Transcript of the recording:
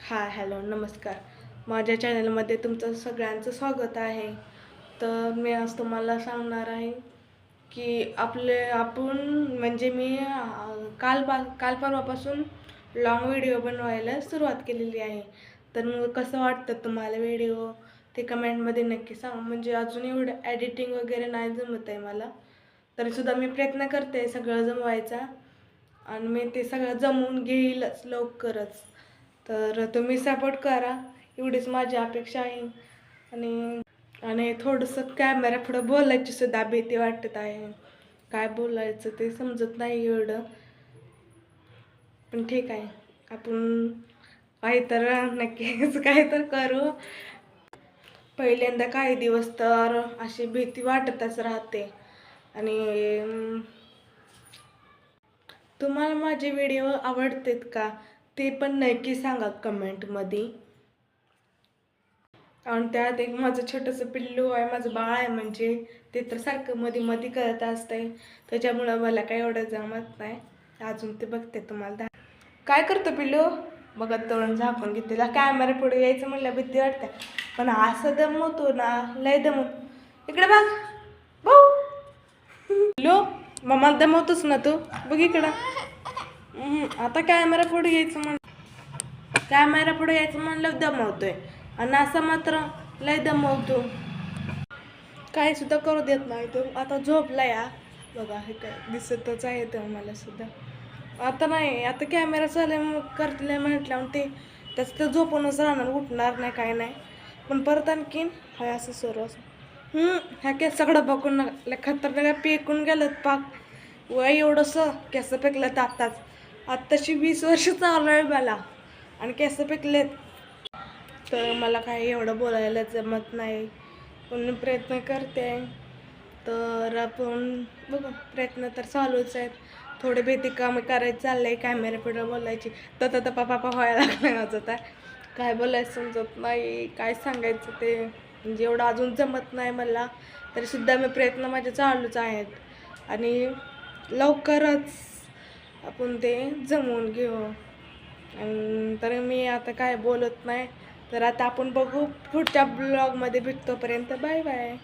Hi hello नमस्कार. माझ्या चॅनलमध्ये तुमचं सगळ्यांचं स्वागत आहे. तर मी आज तुम्हाला सांगणार आहे की आपण म्हणजे मी काल परवापासून लॉंग व्हिडिओ बनवायला सुरुवात केलेली आहे. तर मग कसं वाटतं तुम्हाला व्हिडिओ ते कमेंटमध्ये नक्की सांगा. म्हणजे अजून एवढं एडिटिंग वगैरे नाही जमत आहे मला, तरीसुद्धा मी प्रयत्न करते सगळं जमवायचा आणि मी ते सगळं जमवून घेईलच लवकरच. तर तुम्ही सपोर्ट करा, एवढीच माझी अपेक्षा आहे. आणि आणि थोडंसं कॅमेरा पुढं बोलायची सुद्धा भीती वाटत आहे. काय बोलायचं ते समजत नाही एवढं, पण ठीक आहे. आपण काही तर नक्कीच काही तर करू. पहिल्यांदा काही दिवस तर अशी भीती वाटतच राहते. आणि तुम्हाला माझे व्हिडिओ आवडतात का ते पण नक्की सांगा कमेंटमध्ये. आणि त्यात एक माझं छोटंसं पिल्लू आहे, माझं बाळ आहे. म्हणजे ते तर सारखं मध्ये मध्ये करत असतंय, त्याच्यामुळं मला काही एवढं जमत नाही. अजून ते बघते तुम्हाला काय करतं पिल्लू. बघा तोंड झाकून घेते. त्याला कॅमेरा पुढे यायचं म्हणलं भीती वाटते, पण असं दमवतो ना, लय दमव. इकडे बघ भाऊ. पिल्लू मम्माला दमवतोस ना तू, बघ इकडं. आता कॅमेरा पुढे यायचं म्हणलं दमवतोय, आणि असं मात्र लय दमवतो. काही सुद्धा करू देत नाही तो. आता झोपला या, बघा हे काय दिसतच आहे तर मला सुद्धा. आता नाही, आता कॅमेरा चालू करतले म्हटल्यावर ते त्याचं तर झोपूनच राहणार, उठणार नाही काय नाही. पण परत आणखीन हाय असं सुरू असं. ह्या केसाकडं बघून खतरनाक पेकून गेलं पाक. वय एवढंसं केस पेकलं आत्ताची 20 वर्ष चालू आहे मला, आणि केस पेकलेत. तर मला काही एवढं बोलायला जमत नाही, पण मी प्रयत्न करते. तर आपण बघू, प्रयत्न तर चालूच आहेत. थोडे भीती कामं करायचं चाललंय, कॅमेरा पुढे बोलायची. तर पापा व्हायला लागलं माझं. तर काय बोलायचं समजत नाही, काय सांगायचं ते. म्हणजे एवढं अजून जमत नाही मला, तरीसुद्धा मी प्रयत्न माझे चालूच आहेत. आणि लवकरच आपण ते जमवून घेऊ. तर मी आता काय बोलत नाही. तर आता आपण बघू पुढच्या ब्लॉगमध्ये भेटतोपर्यंत बाय बाय.